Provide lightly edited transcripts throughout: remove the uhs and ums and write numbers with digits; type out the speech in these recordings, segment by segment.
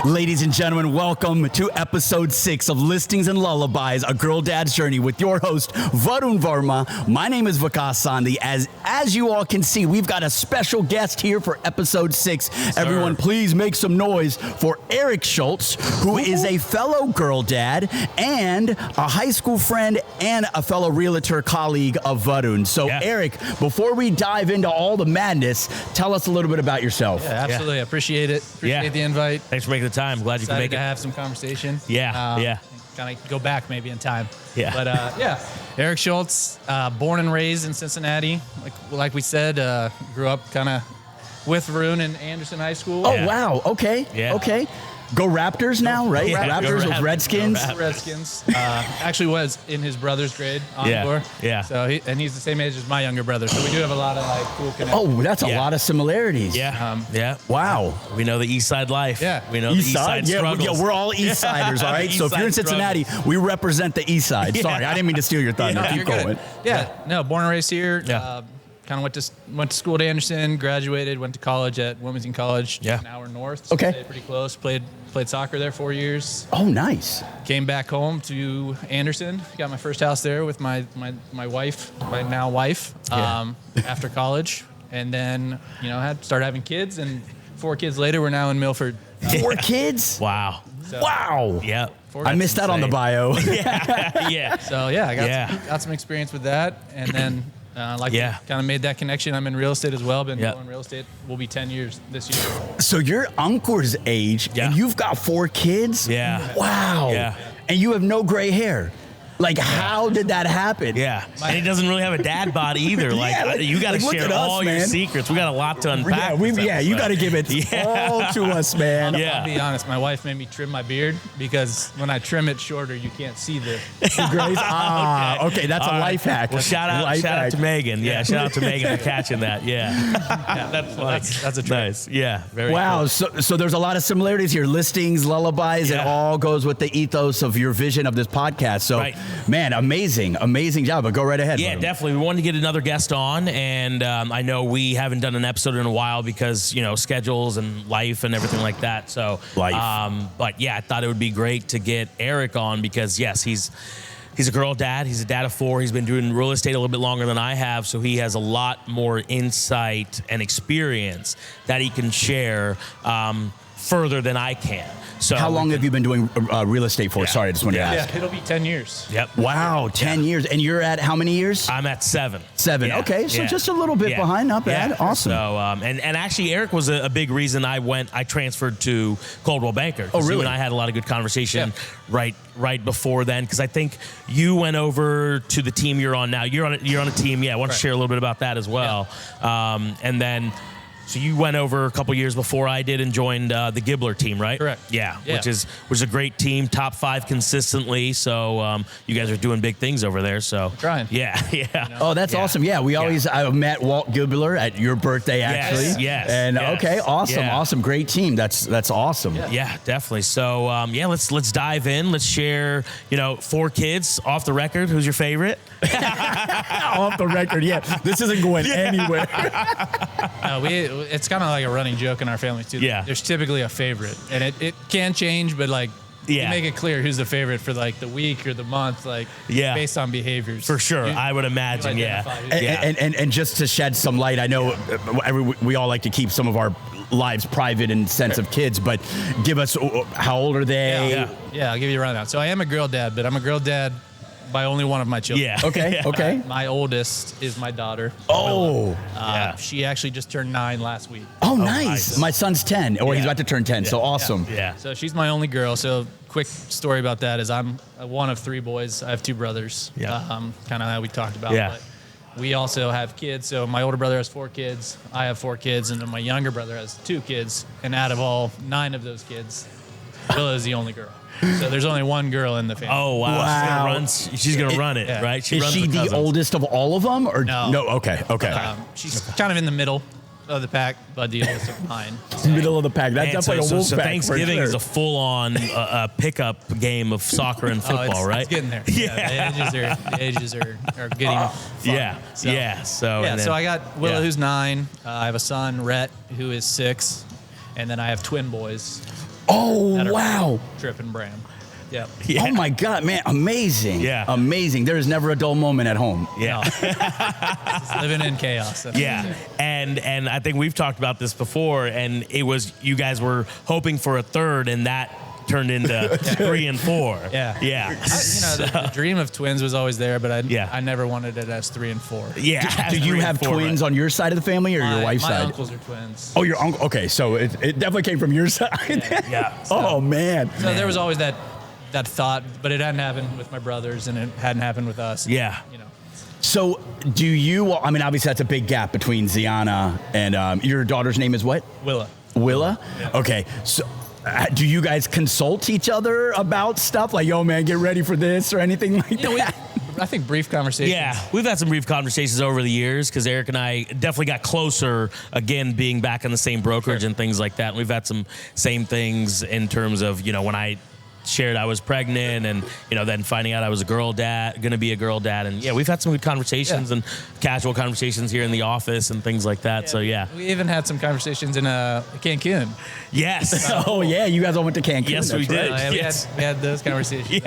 Ladies and gentlemen, welcome to episode 6 of Listings and Lullabies, a girl dad's journey with your host, Varun Varma. My name is Vikas Sandhi. As you all can see, we've got a special guest here for episode 6. Sir. Everyone, please make some noise for Eric Schultz, who is a fellow girl dad and a high school friend and a fellow realtor colleague of Varun. So, Eric, before we dive into all the madness, tell us a little bit about yourself. Yeah, absolutely. I appreciate it. Appreciate the invite. Thanks for making the time. Glad you could make it. To have some conversation. Kind of go back maybe in time. Yeah. But Eric Schultz, born and raised in Cincinnati. Like we said, grew up kind of with Varun in Anderson High School. Oh, wow. Okay. Yeah. Okay. Go Raptors now, right? Yeah, Raptors with Redskins. Redskins. Actually was in his brother's grade on the floor. Yeah. So he's the same age as my younger brother. So we do have a lot of cool connections. Oh, that's a lot of similarities. Yeah. Wow. We know the East Side life. Yeah. We know the East Side struggles. Yeah, we're all East Siders, all right? So if you're in Cincinnati, we represent the East Side. Sorry, I didn't mean to steal your thunder. No, Keep you're going. good. Yeah. No, born and raised here. Yeah. Kind of went to school at Anderson, graduated, went to college at Wilmington College, Yeah. an hour north. So Okay. stayed pretty close. Played soccer there 4 years. Oh, nice. Came back home to Anderson. Got my first house there with my wife, my now wife, after college, and then started having kids. And 4 kids later, we're now in Milford. 4 kids? Wow. Wow. Yep. I missed that on the bio. Yeah. So I got some experience with that, and then. Kind of made that connection. I'm in real estate as well. Been doing real estate. Will be 10 years this year. So you're uncle's age, and you've got 4 kids? Yeah. Wow. Yeah. And you have no gray hair. Like, how did that happen? Yeah. And he doesn't really have a dad bod either. You got to share all your secrets. We got a lot to unpack. You got to give it all to us, man. I'll be honest. My wife made me trim my beard because when I trim it shorter, you can't see the grays. Okay. That's a life hack. Well, shout out to Megan. Yeah, shout out to Megan for catching that. Yeah. That's a trick. Nice. Yeah. Very wow. cool. So there's a lot of similarities here. Listings, lullabies, it all goes with the ethos of your vision of this podcast. So, man, amazing job. But go right ahead. Yeah, definitely. We wanted to get another guest on, and I know we haven't done an episode in a while because schedules and life and everything like that. So, but I thought it would be great to get Eric on because he's a girl dad. He's a dad of 4. He's been doing real estate a little bit longer than I have, so he has a lot more insight and experience that he can share further than I can. So how long have you been doing real estate for? Sorry, I just wanted to ask. Yeah, it'll be 10 years. Yep. Wow, 10 years. And you're at how many years? I'm at 7. 7. Yeah. Okay, so just a little bit behind. Not bad. Awesome. So, and actually, Eric was a big reason I transferred to Coldwell Banker. Oh, really? You and I had a lot of good conversation right before then, because I think you went over to the team you're on now. You're on a team. Yeah, I want to share a little bit about that as well. Yeah. And then. So you went over a couple years before I did and joined the Gibbler team, right? Correct. Yeah, which is a great team, top 5 consistently. So you guys are doing big things over there. So we're trying. Yeah. Oh, that's awesome. Yeah, I met Walt Gibbler at your birthday actually. Yes. And okay, awesome, Yeah. awesome, great team. That's awesome. Yeah, definitely. So let's dive in. Let's share 4 kids off the record. Who's your favorite? Off the record, this isn't going anywhere. It's kind of like a running joke in our family too. Yeah. There's typically a favorite, and it can change, but you make it clear who's the favorite for the week or the month, based on behaviors. For sure, I would imagine. And just to shed some light, I know we all like to keep some of our lives private in sense of kids, but give us how old are they? Yeah, I'll give you a rundown. So I am a girl dad, but I'm a girl dad by only one of my children. Yeah. Okay. My oldest is my daughter. Oh. She actually just turned 9 last week. Oh, nice. My son's 10, or he's about to turn 10, so awesome. Yeah. So she's my only girl. So quick story about that is I'm one of 3 boys. I have 2 brothers. Yeah. Kind of how we talked about. Yeah. But we also have kids. So my older brother has 4 kids. I have 4 kids, and then my younger brother has 2 kids. And out of all 9 of those kids, Willa is the only girl. So there's only one girl in the family. Oh, wow. She's going to run it, right? Is she the oldest of all of them? Or No. Okay. She's kind of in the middle of the pack, but the oldest of mine. Middle of the pack. That's like a wolf so pack. Thanksgiving is a full-on pickup game of soccer and football, right? It's getting there. Yeah. The ages are getting fun. Yeah. So I got Willa, who's 9. I have a son, Rhett, who is 6. And then I have twin boys. Oh, At a wow. Trip in Bram. Yep. Yeah. Oh my God, man. Amazing. Yeah. Amazing. There is never a dull moment at home. Yeah. Just living in chaos. That's Yeah, and I think we've talked about this before, and it was you guys were hoping for a third, and that turned into 3 and 4. Yeah. Yeah. The dream of twins was always there, but Yeah. I never wanted it as 3 and 4. Yeah. Do you 3 and have 4, twins on your side of the family or your wife's my side? uncles are twins. Oh, your uncle. Okay, so it definitely came from your side. Yeah. Oh, man. So there was always that thought, but it hadn't happened with my brothers, and it hadn't happened with us. Yeah. You know. So do you, I mean, obviously that's a big gap between Ziana and your daughter's name is what? Willa? Yeah. Okay. So do you guys consult each other about stuff like, yo, man, get ready for this or anything like that? I think brief conversations. Yeah, we've had some brief conversations over the years because Eric and I definitely got closer, again, being back in the same brokerage and things like that. And we've had some same things in terms of, when I shared I was pregnant and, then finding out I was going to be a girl dad. And yeah, we've had some good conversations and casual conversations here in the office and things like that. So yeah. We even had some conversations in Cancun. Yes. Oh, yeah. You guys all went to Cancun. Yes, That's we did. right. We had those conversations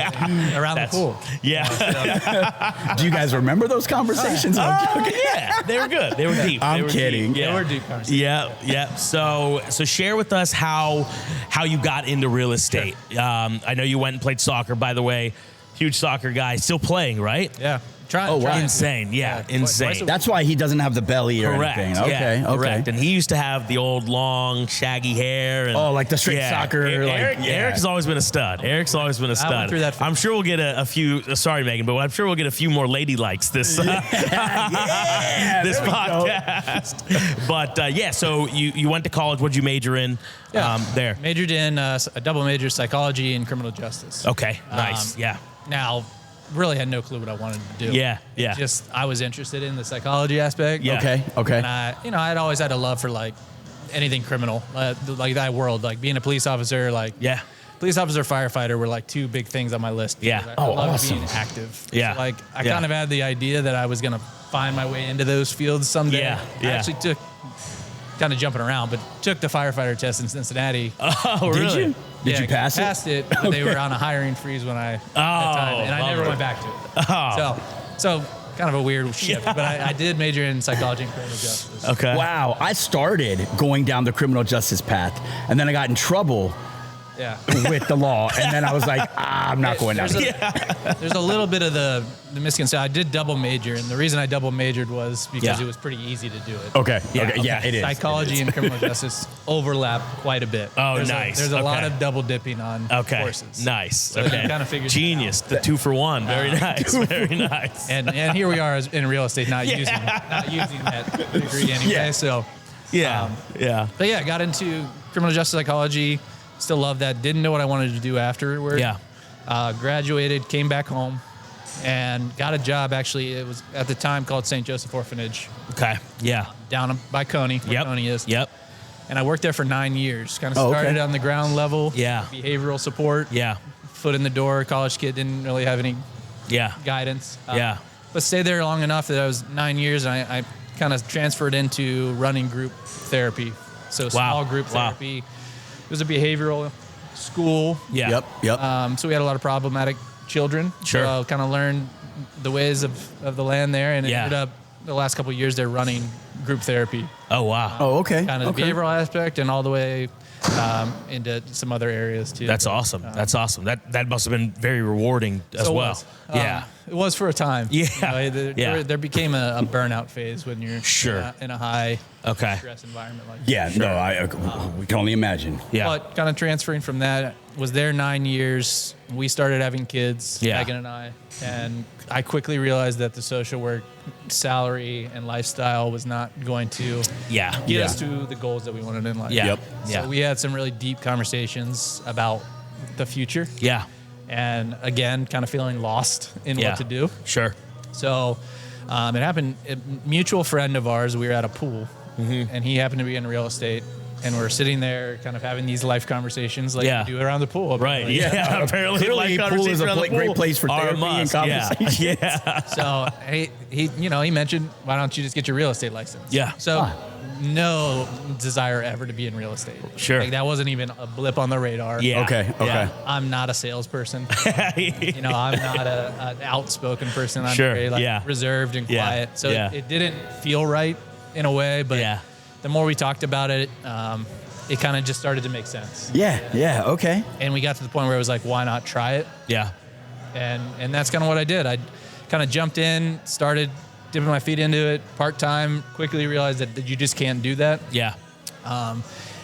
around the pool. Yeah. Do you guys remember those conversations? Yeah. They were good. They were deep. I'm They were kidding. Deep. They were deep conversations. Yeah. So share with us how you got into real estate. Sure. I know you went and played soccer, by the way. Huge soccer guy. Still playing, right? Yeah. Wow. Insane. Yeah, insane. That's why he doesn't have the belly or Correct. anything. Okay. Correct. And he used to have the old long, shaggy hair. And, like the straight soccer. Eric has always been a stud. Eric's always been a stud. I went through that. I'm sure we'll get a few. Sorry, Megan, but I'm sure we'll get a few more lady likes this this podcast. But so you went to college. What'd you major in? There. Majored in a double major, psychology and criminal justice. Okay. Nice. Now, really had no clue what I wanted to do. Yeah. Just I was interested in the psychology aspect. Yeah. Okay. And I'd always had a love for like anything criminal, like that world, like being a police officer, police officer, firefighter were like 2 big things on my list. Yeah. I love awesome. being active. Yeah. So I kind of had the idea that I was going to find my way into those fields someday. Yeah. I actually took, kind of jumping around, but took the firefighter test in Cincinnati. Oh, really? Did you? Did you pass it? Passed it, but they were on a hiring freeze when at that time, and I never went back to it. So kind of a weird shift, but I did major in psychology and criminal justice. Okay. Wow. I started going down the criminal justice path, and then I got in trouble with the law, and then I was like, I'm not going down. There's a little bit of the misconception. I did double major, and the reason I double majored was because it was pretty easy to do it. Okay. Yeah, it is. Psychology and criminal justice overlap quite a bit. Oh, there's nice. There's a lot of double dipping on courses. Nice. So you kind of figured Genius. The 2 for 1. Very nice. Very nice. And here we are in real estate, not using that degree anyway. Yeah. So But yeah, got into criminal justice psychology. Still love that. Didn't know what I wanted to do afterward. Yeah. Graduated, came back home, and got a job. Actually, it was at the time called St. Joseph Orphanage. Okay. Yeah. Down by Coney, where Coney is. Yep. And I worked there for 9 years. Kind of started on the ground level. Yeah. Behavioral support. Yeah. Foot in the door. College kid, didn't really have any guidance. But stayed there long enough that I was 9 years, and I kind of transferred into running group therapy. So small group therapy. It was a behavioral school. Yeah. Yep. So we had a lot of problematic children. Sure. So I kind of learned the ways of the land there, and ended up the last couple of years there running group therapy. Oh, wow. Okay. Kind of the behavioral aspect and all the way into some other areas too. That's awesome. That's awesome. That must have been very rewarding as well. It was for a time. Yeah. There became a burnout phase when you're in a high stress environment like that. No, we can only imagine. Yeah. But kind of transferring from that, was there 9 years. We started having kids, Megan and I, and I quickly realized that the social work salary and lifestyle was not going to get us to the goals that we wanted in life. So we had some really deep conversations about the future. Yeah. And again, kind of feeling lost in what to do. Sure. So it happened. A mutual friend of ours, we were at a pool, and he happened to be in real estate. and we're sitting there kind of having these life conversations like we do around the pool. Right. Yeah. Apparently, clearly, pool is a great place for therapy and conversation. Yeah. So he mentioned, why don't you just get your real estate license? Yeah. So no desire ever to be in real estate. Sure. Like that wasn't even a blip on the radar. Yeah. Okay. Yeah. I'm not a salesperson. I'm not an outspoken person. I'm Sure. very reserved and quiet. So it didn't feel right in a way, but the more we talked about it, it kind of just started to make sense. Yeah. Okay. And we got to the point where it was like, why not try it? Yeah. And that's kind of what I did. I kind of jumped in, started dipping my feet into it part-time, quickly realized that you just can't do that. Yeah.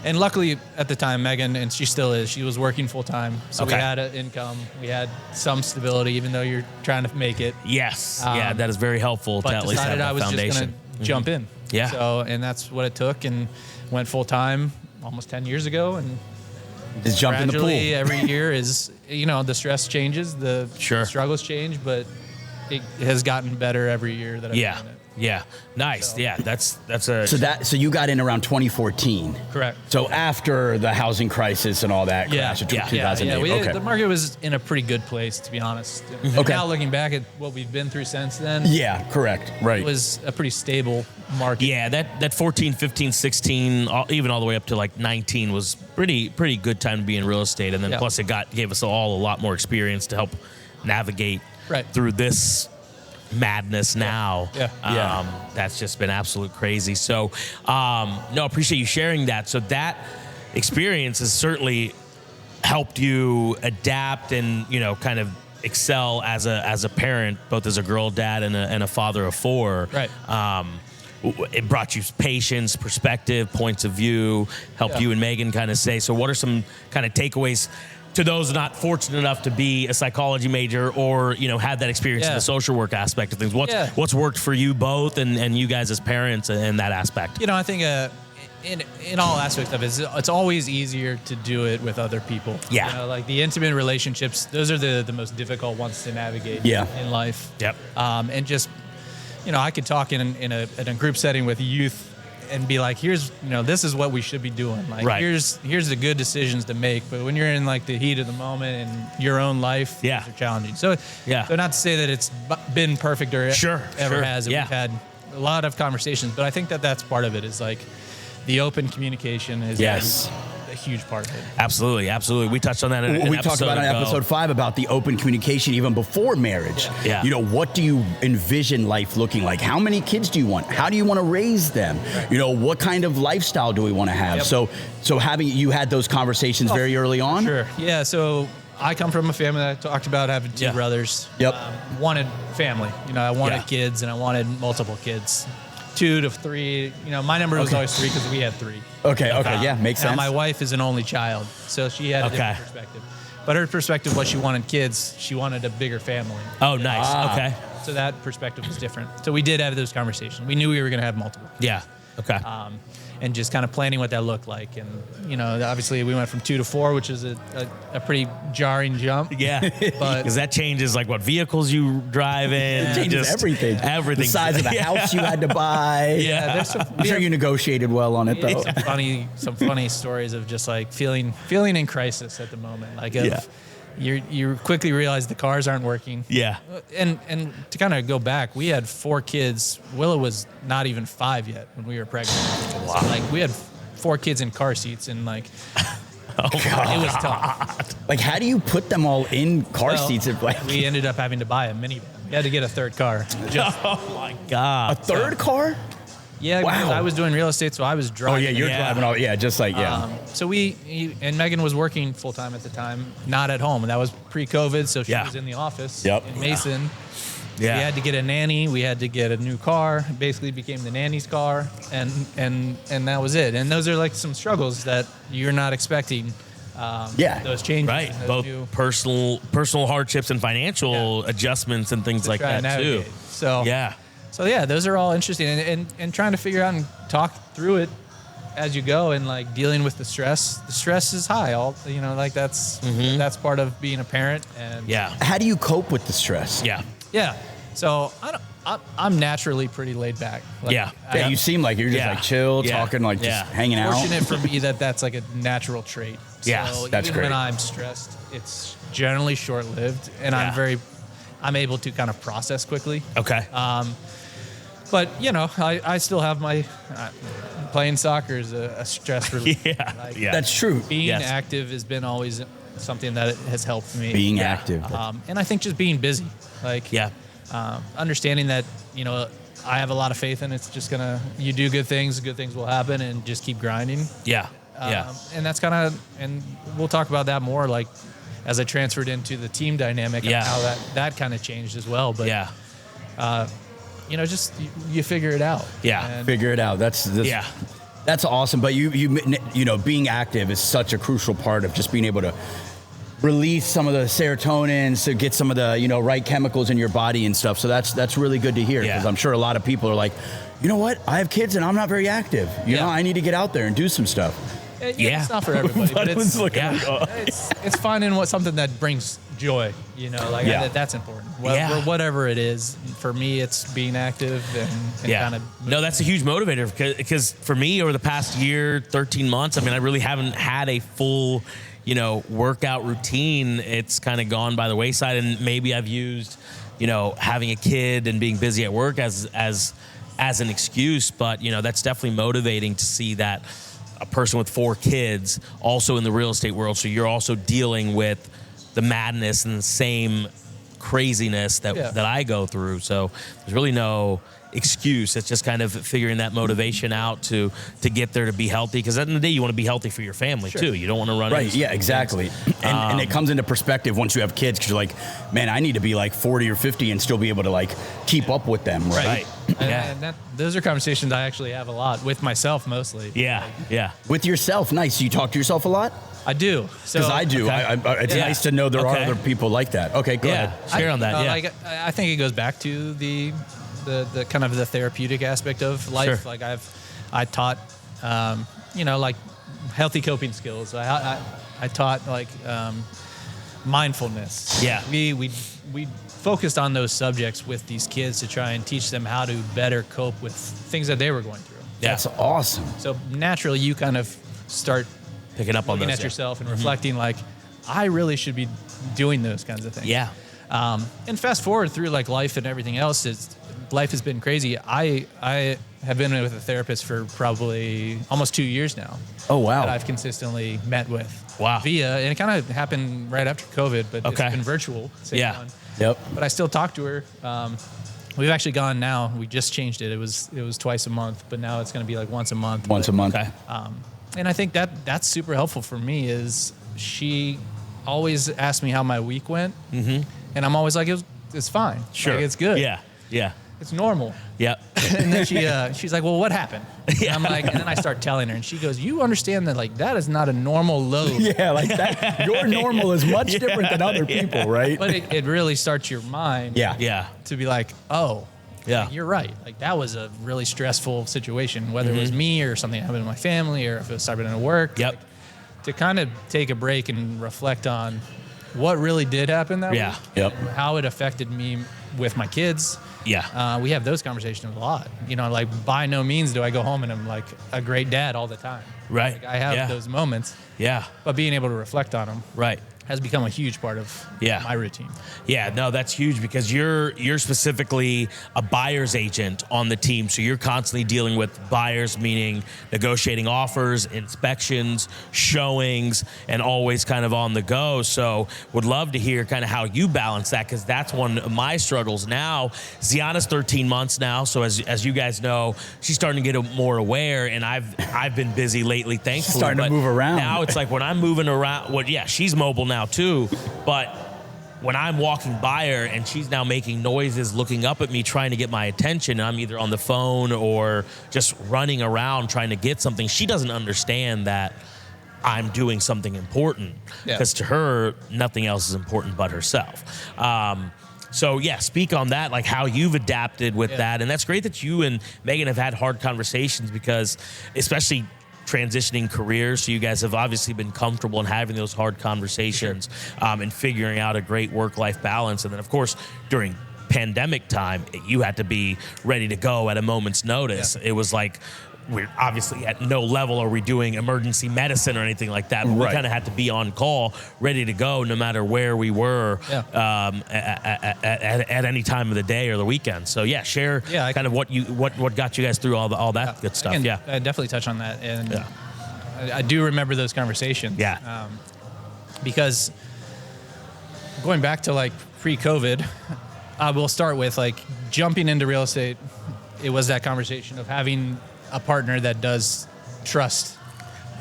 And luckily at the time, Megan, and she still is, she was working full-time. So we had an income. We had some stability, even though you're trying to make it. Yes. That is very helpful to at least have I a was foundation. just going to jump in. Yeah. So, and that's what it took, and went full-time almost 10 years ago. And just jump in the pool. Gradually, every year is, the stress changes, the struggles change, but it has gotten better every year that I've done it. Yeah. Nice. So. Yeah. That's So you got in around 2014. Correct. So after the housing crisis and all that crash of 2008. The market was in a pretty good place, to be honest. And now looking back at what we've been through since then. Yeah, correct. Right. It was a pretty stable market. Yeah, that 14, 15, 16, even all the way up to like 19 was pretty good time to be in real estate. And then plus it gave us all a lot more experience to help navigate through this madness now. That's just been absolute crazy. So appreciate you sharing that. So that experience has certainly helped you adapt and kind of excel as a parent, both as a girl dad and a father of four. It brought you patience, perspective, points of view, helped you and Megan kind of say, so what are some kind of takeaways to those not fortunate enough to be a psychology major or, had that experience in the social work aspect of things? What's worked for you both and you guys as parents in that aspect? I think in all aspects of it, it's always easier to do it with other people. Yeah. Like the intimate relationships, those are the most difficult ones to navigate in life. Yep. And just, I could talk in a group setting with youth and be like, here's, this is what we should be doing. Like, here's the good decisions to make. But when you're in like the heat of the moment and your own life, things are challenging. So not to say that it's been perfect or ever has. We've had a lot of conversations, but I think that's part of it is like the open communication is a huge part of it. Absolutely. We touched on that we talked about in episode 5 about the open communication even before marriage. Yeah. What do you envision life looking like? How many kids do you want? How do you want to raise them? What kind of lifestyle do we want to have? So having you had those conversations very early on? Sure. Yeah. So I come from a family that I talked about having two brothers. Wanted family. I wanted kids and I wanted multiple kids. 2 to 3. My number was always 3 because we had 3. Okay. Yeah, makes sense. Now my wife is an only child, so she had a different perspective. But her perspective was she wanted kids. She wanted a bigger family. Oh, nice. Okay. So that perspective was different. So we did have those conversations. We knew we were going to have multiple. Yeah. Okay. And just kind of planning what that looked like. And, obviously we went from 2 to 4, which is a pretty jarring jump. Yeah. Because that changes like what vehicles you drive in. It changes everything. Everything. The size of the house you had to buy. I'm sure you negotiated well on it though. Some funny stories of just like feeling in crisis at the moment. Like you quickly realize the cars aren't working. Yeah. And to kind of go back, we had 4 kids. Willow was not even 5 yet when we were pregnant. Wow. So like we had 4 kids in car seats and like it was tough. Like how do you put them all in car seats? We ended up having to buy a minivan. We had to get a 3rd car. Oh my God. A 3rd car? Yeah, because I was doing real estate, so I was driving. Oh, yeah, you're driving all, just like, so and Megan was working full-time at the time, not at home. And that was pre-COVID, so she was in the office in Mason. Yeah. We had to get a nanny. We had to get a new car. It basically became the nanny's car, and that was it. And those are like some struggles that you're not expecting. Those changes. Right. Both personal hardships and financial adjustments and things like that, too. So, those are all interesting, and trying to figure out and talk through it as you go, and like dealing with the stress. The stress is high. That's part of being a parent. And how do you cope with the stress? Yeah. So I'm naturally pretty laid back. Like, Yeah, you seem like you're just like chill, talking, like just hanging out. Fortunate for me that's like a natural trait. So that's even great. when I'm stressed, it's generally short-lived, and I'm able to kind of process quickly. Okay. But I still have my playing soccer is a stress relief. That's true. Being active has been always something that has helped me. Being active. And I think just being busy, understanding that I have a lot of faith in it's just you do good things will happen, and just keep grinding. And that's and we'll talk about that more like as I transferred into the team dynamic and how that kind of changed as well. But just you figure it out. Figure it out. That's awesome. But you being active is such a crucial part of just being able to release some of the serotonin, to get some of the right chemicals in your body and stuff. So that's really good to hear, because I'm sure a lot of people are like, you know what, I have kids and I'm not very active. You know, I need to get out there and do some stuff. It's not for everybody, but it's finding something that brings joy. That's important. Whatever it is, for me, it's being active and kind of. No, that's a huge motivator, because for me, over the past year, 13 months, I mean, I really haven't had a full workout routine. It's kind of gone by the wayside, and maybe I've used, having a kid and being busy at work as an excuse. But that's definitely motivating to see that a person with 4 kids also in the real estate world. So you're also dealing with the madness and the same craziness that I go through. So there's really no excuse. It's just kind of figuring that motivation out to get there, to be healthy, because at the end of the day, you want to be healthy for your family too. You don't want to run into exactly. And it comes into perspective once you have kids, because you're like, man, I need to be like 40 or 50 and still be able to keep up with them, right? And those are conversations I actually have a lot with myself, mostly. With yourself. Nice. You talk to yourself a lot? I do. Because I do. It's nice to know there are other people like that. Okay, go ahead. Share on that. I think it goes back to the kind of the therapeutic aspect of life. Like I taught, healthy coping skills. I taught mindfulness. We focused on those subjects with these kids to try and teach them how to better cope with things that they were going through. That's awesome. So naturally, you kind of start picking up on looking those, at yourself and reflecting, I really should be doing those kinds of things. And fast forward through life and everything else, life has been crazy. I have been with a therapist for probably almost 2 years now. Oh, wow. That I've consistently met with. Wow. And it kind of happened right after COVID, but it's been virtual. Yep. But I still talk to her. We've actually gone now. We just changed it. It was twice a month, but now it's going to be once a month. Once a month. Okay. And I think that's super helpful for me. Is she always asks me how my week went, and I'm always like, it's fine. Sure. It's good. Yeah. It's normal. Yep. And then she's like, well, what happened? And I'm like, and then I start telling her, and she goes, you understand that that is not a normal load. That your normal is much different than other people, right? But it really starts your mind. To be like, oh. Yeah, you're right. That was a really stressful situation, whether it was me or something that happened in my family, or if it was something at work. To kind of take a break and reflect on what really did happen that week. How it affected me with my kids. We have those conversations a lot. By no means do I go home and I'm a great dad all the time. Right. I have those moments. But being able to reflect on them. Has become a huge part of my routine. No, that's huge, because you're specifically a buyer's agent on the team. So you're constantly dealing with buyers, meaning negotiating offers, inspections, showings, and always kind of on the go. So would love to hear kind of how you balance that, because that's one of my struggles now. Ziana's 13 months now. So as you guys know, she's starting to get more aware, and I've been busy lately, thankfully. Starting to move around. Now it's when I'm moving around, she's mobile now too, but when I'm walking by her and she's now making noises, looking up at me, trying to get my attention, and I'm either on the phone or just running around trying to get something, she doesn't understand that I'm doing something important, because to her, nothing else is important but herself. So speak on that, how you've adapted with that. And that's great that you and Megan have had hard conversations, because especially transitioning careers, so you guys have obviously been comfortable in having those hard conversations and figuring out a great work-life balance. And then, of course, during pandemic time, you had to be ready to go at a moment's notice. It was like, we're obviously at no level are we doing emergency medicine or anything like that. But we kind of had to be on call, ready to go, no matter where we were at any time of the day or the weekend. So share kind of what got you guys through all that good stuff. I definitely touch on that, and I do remember those conversations. Because going back to like pre-COVID, I will start with like jumping into real estate. It was that conversation of having a partner that does trust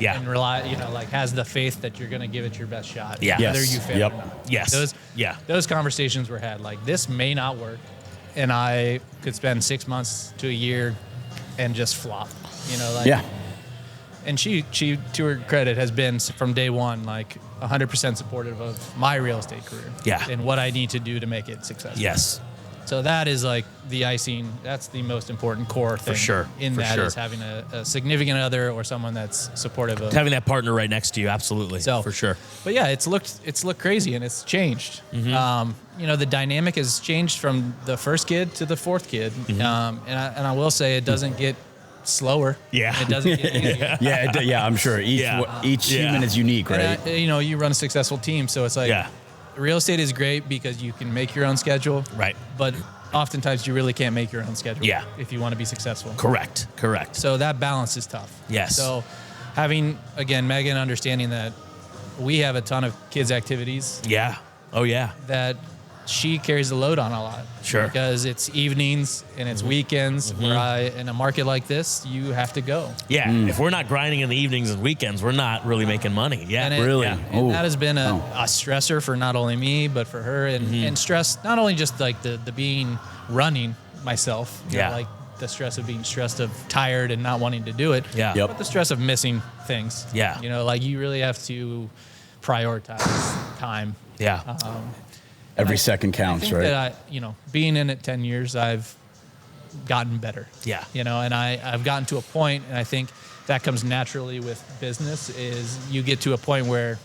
and rely, like has the faith that you're going to give it your best shot. Whether you fail or not. Those conversations were had, like, this may not work, and I could spend 6 months to a year and just flop, And she, to her credit, has been from day one, like 100% supportive of my real estate career. And what I need to do to make it successful. So that is like the icing. That's the most important core thing. Is having a significant other or someone that's supportive of having that partner right next to you. Absolutely. So for sure. But it's looked crazy, and it's changed. The dynamic has changed from the first kid to the fourth kid. And I will say it doesn't get slower. It doesn't get easier. I'm sure each human is unique, right? And you run a successful team, so it's like real estate is great because you can make your own schedule. But oftentimes you really can't make your own schedule if you want to be successful. Correct. So that balance is tough. So having, again, Megan understanding that we have a ton of kids' activities. That she carries the load on a lot. Because it's evenings and it's weekends where in a market like this, you have to go. If we're not grinding in the evenings and weekends, we're not really making money. And that has been a stressor for not only me, but for her. And stress, not only just like the being running myself, like the stress of being stressed, of tired and not wanting to do it, but the stress of missing things. Like you really have to prioritize time. Every second counts, right? That being in it 10 years, I've gotten better. And I've gotten to a point, and I think that comes naturally with business, is you get to a point where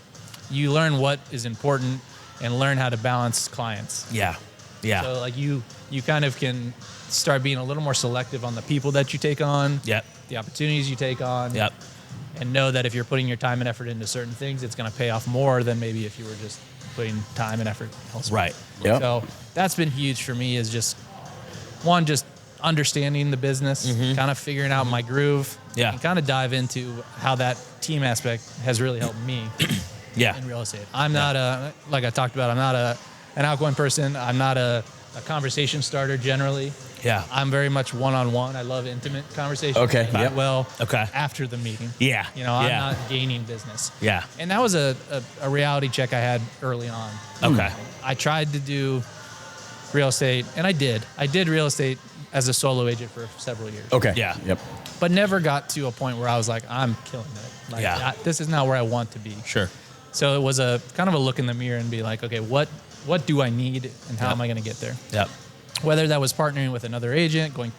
you learn what is important and learn how to balance clients. So like you kind of can start being a little more selective on the people that you take on, the opportunities you take on, and know that if you're putting your time and effort into certain things, it's going to pay off more than maybe if you were just putting time and effort elsewhere. So that's been huge for me, is just understanding the business, kind of figuring out my groove, and kind of dive into how that team aspect has really helped me in real estate. I'm not like I talked about, I'm not an outgoing person. I'm not a conversation starter generally. I'm very much one-on-one. I love intimate conversations. After the meeting. I'm not gaining business. And that was a reality check I had early on. I tried to do real estate, and I did. I did real estate as a solo agent for several years. But never got to a point where I was like, I'm killing it. Like, this is not where I want to be. So it was a kind of a look in the mirror and be like, okay, what do I need, and how am I going to get there? Whether that was partnering with another agent, going,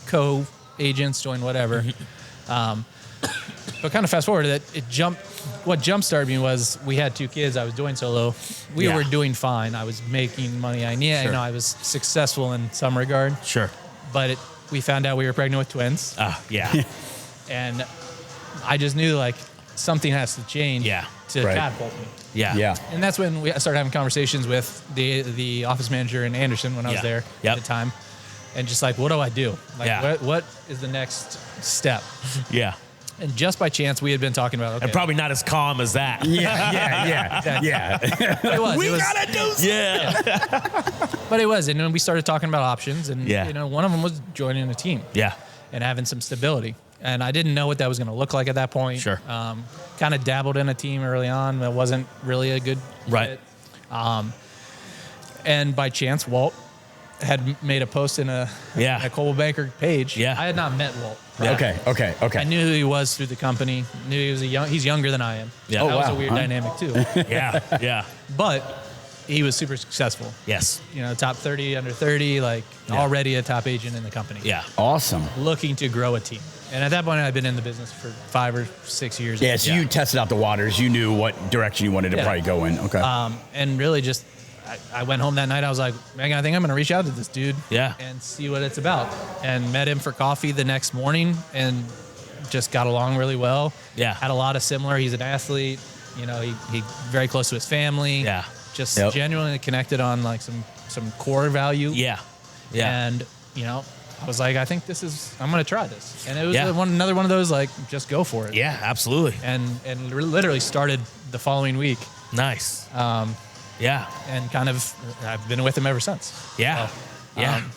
co-agents, doing whatever. But kind of fast forward, what jump started me was we had 2 kids. I was doing solo. We were doing fine. I was making money. I was successful in some regard. But we found out we were pregnant with twins. And I just knew like something has to change to catapult me. And that's when we started having conversations with the office manager in Anderson when I was there at the time. And just like, what do I do? Like, what is the next step? And just by chance, we had been talking about, and probably not as calm as that. It was. Gotta do something. But it was. And then we started talking about options, and one of them was joining a team. And having some stability. And I didn't know what that was going to look like at that point. Kind of dabbled in a team early on that wasn't really a good fit. And by chance, Walt had made a post in a Coldwell Banker page. I had not met Walt. Okay. I knew who he was through the company. Knew he was he's younger than I am. That was a weird dynamic too. But he was super successful. Top 30, under 30, already a top agent in the company. Awesome. Looking to grow a team. And at that point, I'd been in the business for 5 or 6 years. So you tested out the waters. You knew what direction you wanted to probably go in. And really just I went home that night. I was like, Megan, I think I'm going to reach out to this dude and see what it's about. And met him for coffee the next morning and just got along really well. Yeah. Had a lot of similar. He's an athlete. You know, he very close to his family. Yeah. Just genuinely connected on like some core value. Yeah. Yeah. And, you know, I was like, I think I'm going to try this. And it was another one of those, like, just go for it. Yeah, absolutely. And literally started the following week. Nice. And kind of, I've been with him ever since. Yeah. So,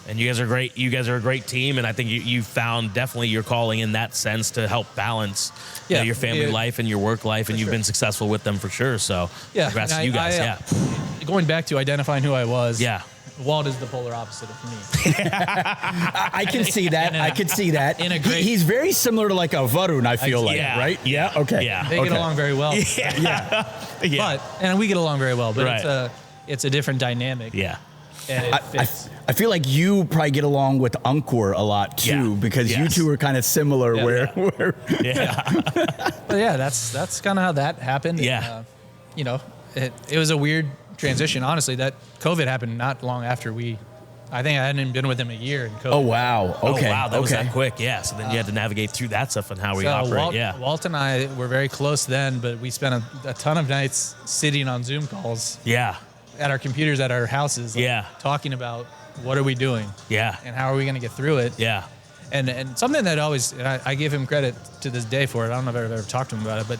and you guys are great. You guys are a great team. And I think you found definitely your calling in that sense to help balance your family life and your work life. And you've been successful with them for sure. So congrats to you guys. Going back to identifying who I was. Yeah. Walt is the polar opposite of me. I can see that. I can see that. He's very similar to like a Varun, I feel like, right? Yeah. Okay. Yeah. They get along very well. And we get along very well, but it's a different dynamic. Yeah. And it fits. I feel like you probably get along with Ankur a lot too, because you two are kind of similar. But that's kind of how that happened. Yeah. And, you know, it was a weird transition. Honestly, that COVID happened not long after I think I hadn't even been with him a year in COVID. Oh, wow. Okay. Oh, wow. That was that quick. Yeah. So then you had to navigate through that stuff and how we operate. Walt and I were very close then, but we spent a ton of nights sitting on Zoom calls. Yeah. At our computers at our houses. Talking about what are we doing. Yeah. And how are we going to get through it. Yeah. And something that always, and I give him credit to this day for it. I don't know if I've ever talked to him about it, but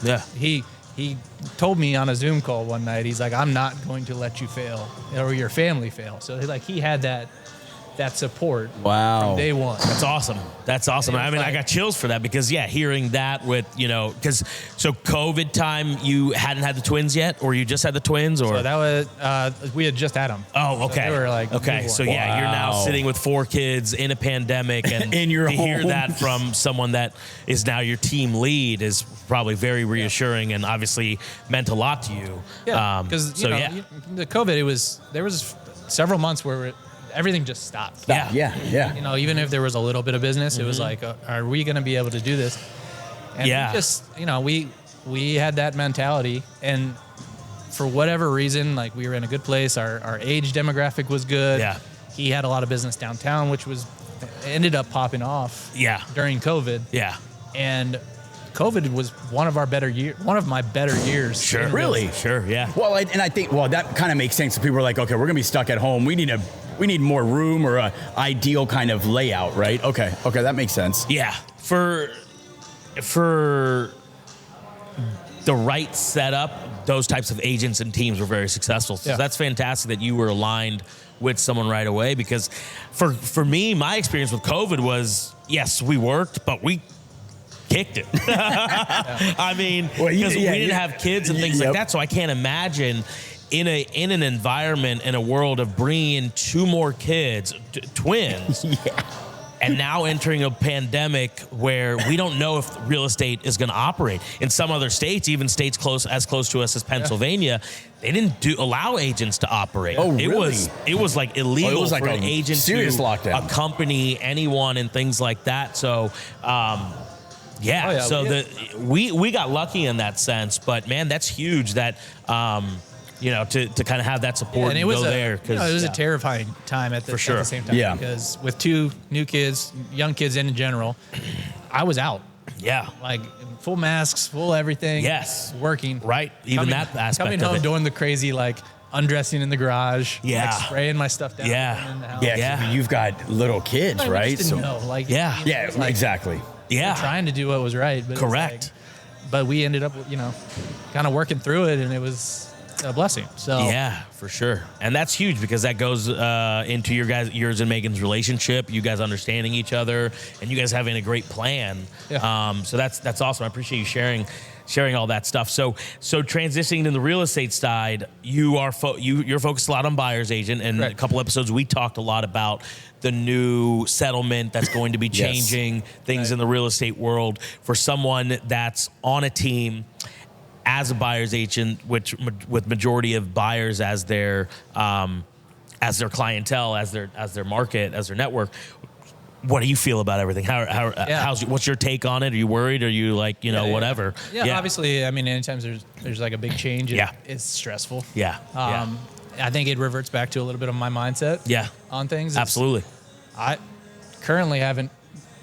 he told me on a Zoom call one night, he's like, I'm not going to let you fail or your family fail. So he had that support from day one. That's awesome. That's awesome. I mean, I got chills for that because, hearing that with, so COVID time, you hadn't had the twins yet, or you just had the twins, or? So that was, we had just had them. Oh, okay. So they were like, okay. So you're now sitting with 4 kids in a pandemic, and in your to hear that from someone that is now your team lead is probably very reassuring and obviously meant a lot to you. Yeah. Because, the COVID, there was several months where everything just stopped. Yeah. You know, even if there was a little bit of business, it was like, are we going to be able to do this? And we just, we had that mentality, and for whatever reason, like, we were in a good place. Our age demographic was good. Yeah. He had a lot of business downtown, which ended up popping off. During COVID. Yeah. And COVID was one of my better years. Sure. Really? Sure. Yeah. Well, I think that kind of makes sense. So people are like, okay, we're gonna be stuck at home. We need more room or a ideal kind of layout, right? Okay, that makes sense. Yeah. For the right setup, those types of agents and teams were very successful. So that's fantastic that you were aligned with someone right away, because for me, my experience with COVID was, yes, we worked, but we kicked it. I mean, because we didn't have kids and things like that, so I can't imagine in an environment, in a world of bringing in 2 more kids, twins, and now entering a pandemic where we don't know if real estate is going to operate. In some other states, even states as close to us as Pennsylvania, they didn't allow agents to operate. Oh, really? It was like illegal for an agent serious to lockdown. accompany anyone and things like that. So, we got lucky in that sense, but man, that's huge that, to kind of have that support and go there. It was a terrifying time at the same time. Yeah. Because with 2 new kids, young kids in general, I was out. Yeah. Like full masks, full everything. Yes. Working. Right. Even that aspect coming of home, it. doing the crazy, like, undressing in the garage. Yeah. Like, spraying my stuff down. Yeah. In the house. Yeah. You've got little kids, right? I just didn't know. Like, exactly. Yeah. Trying to do what was right. But correct. But we ended up, kind of working through it, and it was a blessing. So yeah, for sure. And that's huge because that goes into yours and Megan's relationship, you guys understanding each other, and you guys having a great plan. Yeah. So that's awesome. I appreciate you sharing all that stuff. So transitioning to the real estate side, you're focused a lot on buyer's agent, and a couple episodes we talked a lot about the new settlement that's going to be changing things in the real estate world for someone that's on a team as a buyer's agent, which with majority of buyers as their clientele, as their market, as their network. What do you feel about everything? What's your take on it? Are you worried? Are you like, whatever? Yeah, obviously, I mean, anytime there's like a big change, it's stressful. Yeah. I think it reverts back to a little bit of my mindset. Yeah. On things. Absolutely. I currently haven't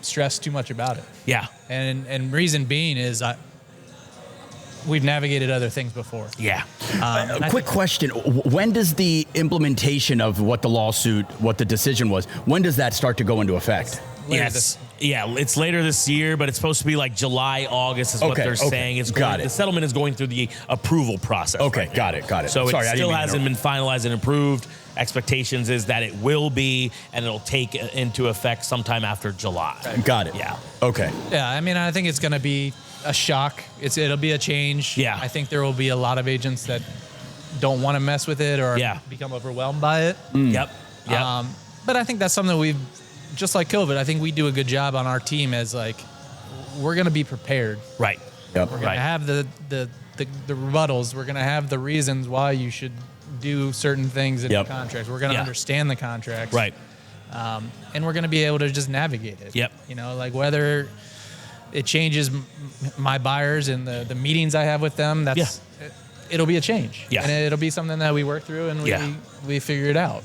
stressed too much about it. Yeah. And reason being is we've navigated other things before. Yeah. A quick question. When does the implementation of what the decision was, when does that start to go into effect? Yes. Yeah, it's later this year, but it's supposed to be like July, August is what they're saying. It's got it. The settlement is going through the approval process. Okay, right got now. it. So Sorry, it still hasn't been finalized and approved. Expectations is that it will be, and it'll take into effect sometime after July. Got it. Yeah. Okay. Yeah, I mean, I think it's going to be a shock. It'll be a change. Yeah. I think there will be a lot of agents that don't want to mess with it or become overwhelmed by it. Yep. But I think that's something just like COVID, I think we do a good job on our team as like, we're going to be prepared. Right. Yep. We're going to have the rebuttals. We're going to have the reasons why you should do certain things in the contracts. We're going to understand the contracts. Right. And we're going to be able to just navigate it. Yep. You know, like whether it changes my buyers and the meetings I have with them, it'll be a change. Yeah. And it'll be something that we work through and we figure it out.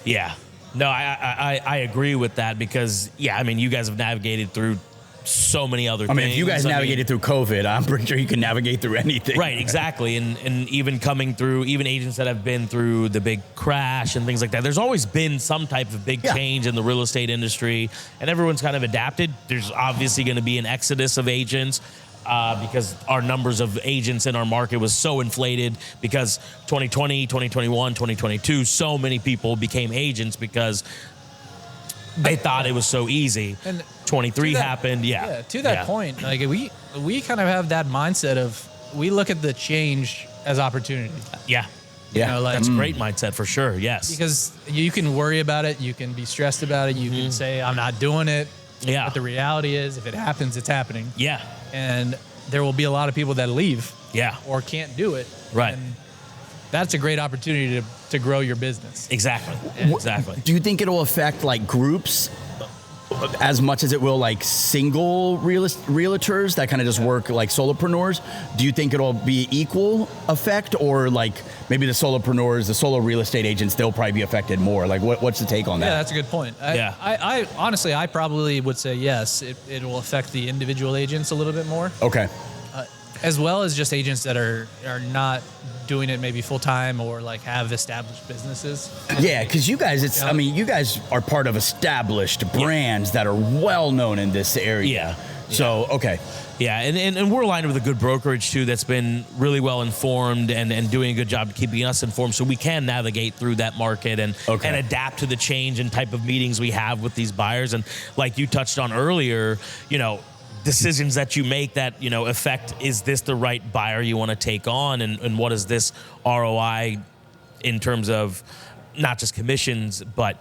Yeah. No, I agree with that because, I mean, you guys have navigated through so many other things. I mean, if you guys navigated through COVID, I'm pretty sure you can navigate through anything. Right, exactly. And even coming through, even agents that have been through the big crash and things like that, there's always been some type of big change in the real estate industry, and everyone's kind of adapted. There's obviously going to be an exodus of agents. Because our numbers of agents in our market was so inflated because 2020, 2021, 2022, so many people became agents because they thought it was so easy. And 23 happened. Yeah. To that point, like we kind of have that mindset of we look at the change as opportunity. Yeah. You know, like, that's a great mindset for sure. Yes. Because you can worry about it. You can be stressed about it. You can say, I'm not doing it. Yeah. But the reality is if it happens, it's happening. Yeah. And there will be a lot of people that leave. Yeah. Or can't do it. Right. And that's a great opportunity to grow your business. Exactly. Exactly. Do you think it'll affect like groups as much as it will like single realtors that kind of just work like solopreneurs? Do you think it'll be equal effect, or like maybe the solopreneurs, the solo real estate agents, they'll probably be affected more? Like what's the take on that? Yeah, that's a good point. I honestly, I probably would say yes, it will affect the individual agents a little bit more. Okay. As well as just agents that are not doing it maybe full time or like have established businesses. Yeah, because you guys, I mean, you guys are part of established brands that are well known in this area. Yeah. So, okay. Yeah, and we're aligned with a good brokerage too that's been really well informed and doing a good job keeping us informed so we can navigate through that market and adapt to the change and type of meetings we have with these buyers. And like you touched on earlier, you know, decisions that you make that, you know, affect, is this the right buyer you want to take on, and what is this ROI in terms of not just commissions, but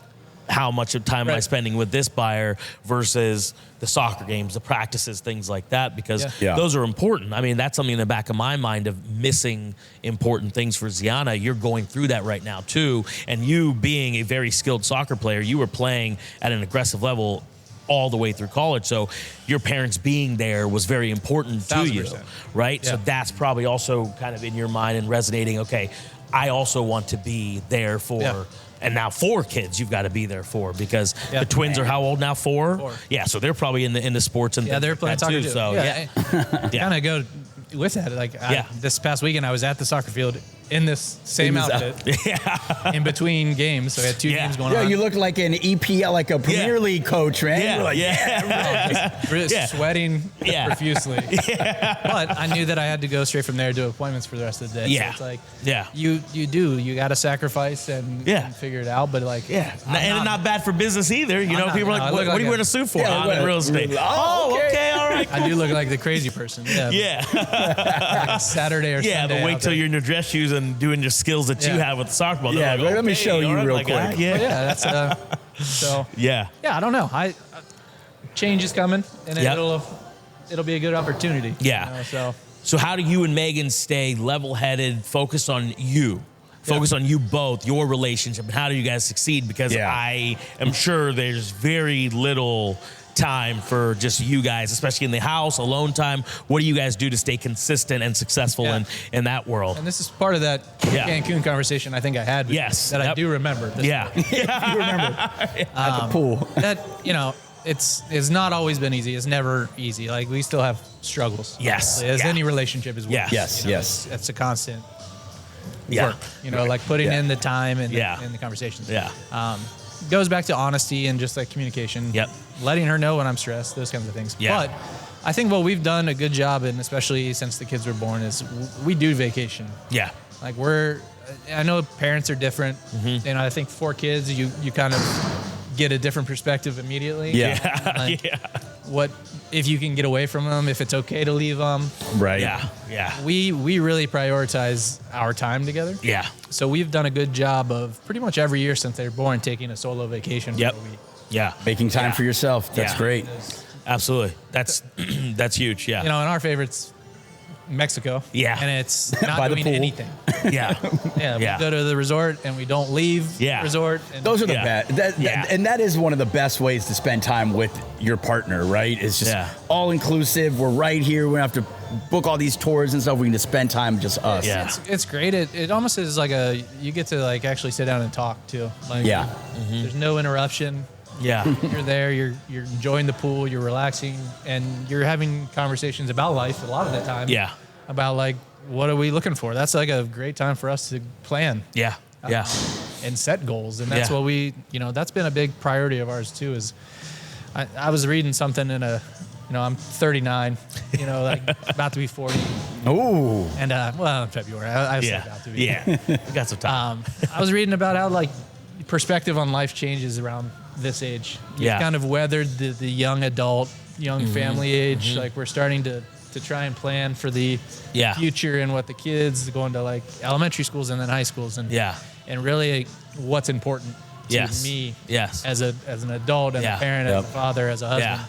how much of time am I spending with this buyer versus the soccer games, the practices, things like that, because those are important. I mean, that's something in the back of my mind of missing important things for Ziana. You're going through that right now too, and you being a very skilled soccer player, you were playing at an aggressive level all the way through college. So your parents being there was very important to you, right? Yeah. So that's probably also kind of in your mind and resonating, okay, I also want to be there for, and now 4 kids you've got to be there for, because the twins are how old now? 4? Yeah, so they're probably in the sports and they're playing soccer too. So kind of go with that. Like this past weekend I was at the soccer field in this same outfit in between games. So I had 2 games going on. Yeah, you look like an EPL, like a Premier League coach, right? Yeah, like, really sweating profusely. But I knew that I had to go straight from there to appointments for the rest of the day. So it's like, you got to sacrifice and figure it out. But like, and not bad for business either. You know, people are like, what are you wearing a suit for? I'm in real estate. Oh, okay, all right. I do look like the crazy person. Like Saturday or Sunday. Yeah, but wait till you're in your dress shoes and doing your skills that you have with the soccer ball. Yeah, like, let me show you real quick. That's so. Yeah, I don't know. Change is coming, and it'll be a good opportunity. Yeah. You know, so how do you and Megan stay level-headed, focused on you? Focus on you both, your relationship, and how do you guys succeed? Because I am sure there's very little time for just you guys, especially in the house, alone time? What do you guys do to stay consistent and successful in that world? And this is part of that Cancun conversation I think I had with you, that I do remember. You remember at the pool. That, you know, it's not always been easy. It's never easy. Like, we still have struggles. Yes. As any relationship is. Yes. You know, it's a constant work. You know, like putting in the time and the conversations. Goes back to honesty and just like communication. Letting her know when I'm stressed, those kinds of things. But I think what we've done a good job, and especially since the kids were born, is we do vacation. Like, I know parents are different. And I think 4 kids, you kind of get a different perspective immediately. What if you can get away from them, if it's okay to leave them. We really prioritize our time together. So we've done a good job of pretty much every year since they were born taking a solo vacation. Making time for yourself. That's great. Absolutely. That's huge. You know, and our favorites, Mexico. And it's not by doing the pool. anything. We go to the resort and we don't leave the resort. And those are the best. And that is one of the best ways to spend time with your partner, right? It's just all inclusive. We're right here. We don't have to book all these tours and stuff. We can just spend time just us. It's great. It almost is like you get to like actually sit down and talk too. Like, there's no interruption. You're there, you're enjoying the pool, you're relaxing, and you're having conversations about life a lot of the time. About like, what are we looking for? That's like a great time for us to plan. And set goals. And that's what that's been a big priority of ours too, is I was reading something in I'm 39, like about to be 40. Oh. And in February, I said about to be. We got some time. I was reading about how like perspective on life changes around this age. You've kind of weathered the young adult, young family age. Like, we're starting to try and plan for the future and what the kids going to like elementary schools and then high schools and really what's important to me as an adult and a parent, as a father, as a husband.